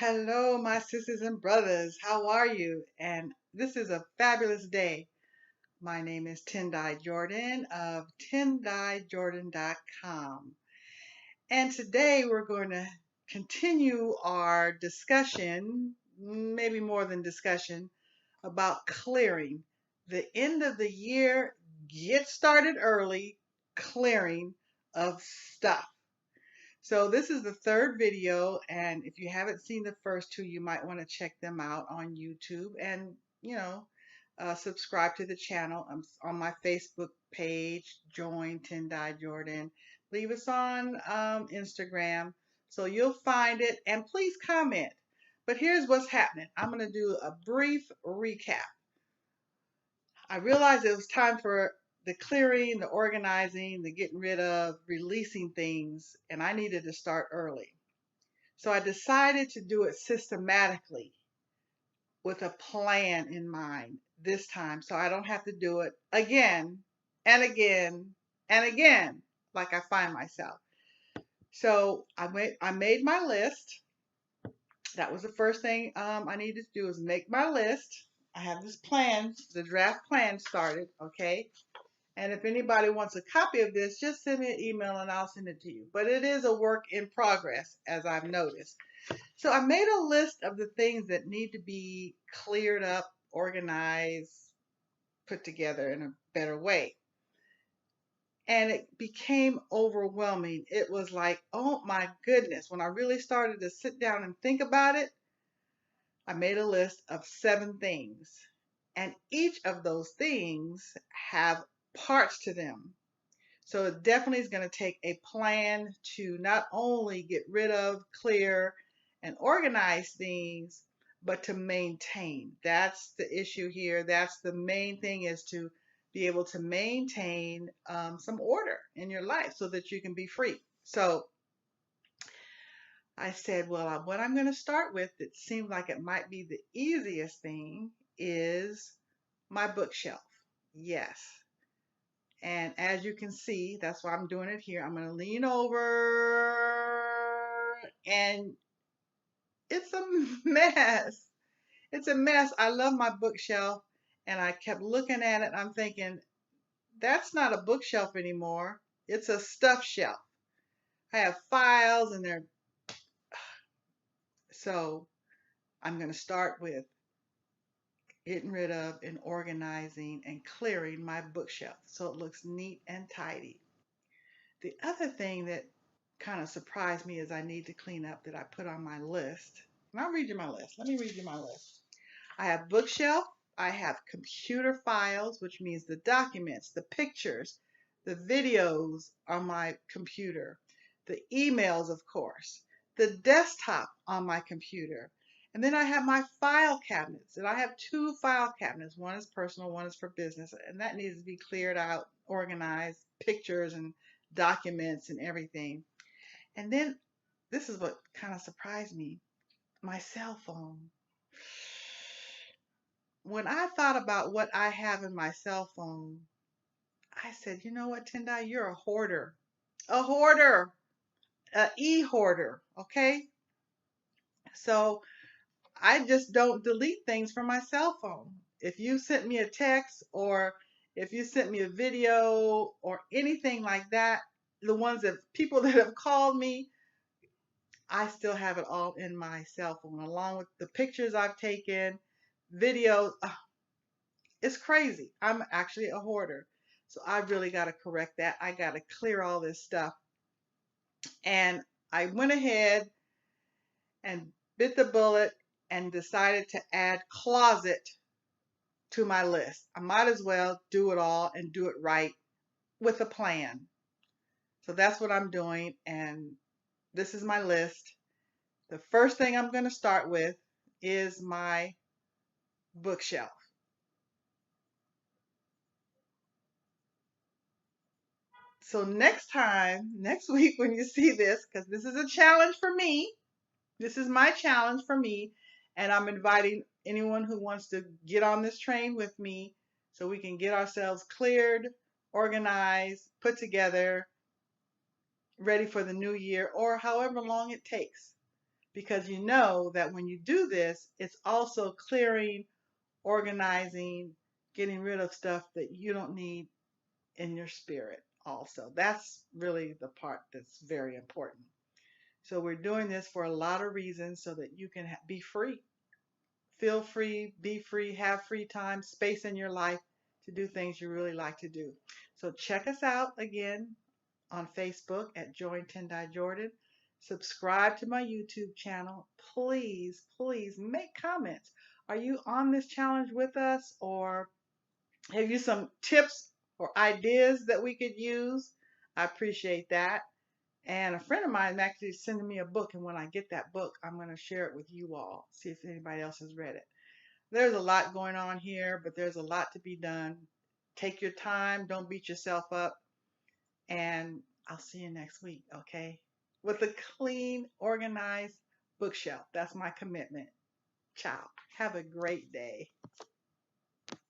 Hello, my sisters and brothers. How are you? And this is a fabulous day. My name is Tendai Jordan of TendaiJordan.com. And today we're going to continue our discussion, maybe more than discussion, about clearing. The end of the year, get started early, clearing of stuff. So this is the third video, and if you haven't seen the first two, you might want to check them out on YouTube and, subscribe to the channel. I'm on my Facebook page, join Tendai Jordan. Leave us on Instagram, so you'll find it, and please comment. But here's what's happening. I'm going to do a brief recap. I realized it was time for the clearing, the organizing, the getting rid of, releasing things, and I needed to start early. So I decided to do it systematically with a plan in mind this time so I don't have to do it again and again and again like I find myself. So I made my list. That was the first thing I needed to do is make my list. I have this plan, the draft plan started, okay? And if anybody wants a copy of this, just send me an email and I'll send it to you. But it is a work in progress, as I've noticed. So I made a list of the things that need to be cleared up, organized, put together in a better way. And it became overwhelming. It was like, oh my goodness. When I really started to sit down and think about it, I made a list of 7 things. And each of those things have parts to them. So it definitely is going to take a plan to not only get rid of, clear, and organize things, but to maintain. That's the issue here. That's the main thing, is to be able to maintain some order in your life so that you can be free. So I said, well, what I'm going to start with, it seems like it might be the easiest thing, is my bookshelf. Yes. And as you can see, that's why I'm doing it here. I'm going to lean over, and it's a mess. It's a mess. I love my bookshelf, and I kept looking at it. I'm thinking, that's not a bookshelf anymore. It's a stuff shelf. I have files, and they're... So I'm going to start with getting rid of and organizing and clearing my bookshelf so it looks neat and tidy. The other thing that kind of surprised me is I need to clean up that I put on my list. And I'll read you my list. Let me read you my list. I have bookshelf. I have computer files, which means the documents, the pictures, the videos on my computer, the emails, of course, the desktop on my computer. And then I have my file cabinets. And I have 2 file cabinets. One is personal, one is for business. And that needs to be cleared out, organized, pictures and documents and everything. And then this is what kind of surprised me, my cell phone. When I thought about what I have in my cell phone, I said, you know what, Tendai, you're a hoarder. A hoarder. A e-hoarder, okay? So I just don't delete things from my cell phone. If you sent me a text, or if you sent me a video or anything like that, the ones that people that have called me, I still have it all in my cell phone, along with the pictures I've taken, videos. It's crazy. I'm actually a hoarder. So I really got to correct that. I got to clear all this stuff. And I went ahead and bit the bullet and decided to add closet to my list. I might as well do it all and do it right with a plan. So that's what I'm doing. And this is my list. The first thing I'm going to start with is my bookshelf. So next week when you see this, because this is a challenge for me, this is my challenge for me, and I'm inviting anyone who wants to get on this train with me so we can get ourselves cleared, organized, put together, ready for the new year, or however long it takes. because you know that when you do this, it's also clearing, organizing, getting rid of stuff that you don't need in your spirit also. That's really the part that's very important. So we're doing this for a lot of reasons so that you can be free. Feel free, be free, have free time, space in your life to do things you really like to do. So check us out again on Facebook at Join Tendai Jordan. Subscribe to my YouTube channel. Please, please make comments. Are you on this challenge with us, or have you some tips or ideas that we could use? I appreciate that. And a friend of mine is actually sending me a book, and when I get that book, I'm going to share it with you all, see if anybody else has read it. There's a lot going on here, but there's a lot to be done. Take your time, don't beat yourself up, and I'll see you next week, okay? With a clean, organized bookshelf. That's my commitment. Ciao. Have a great day.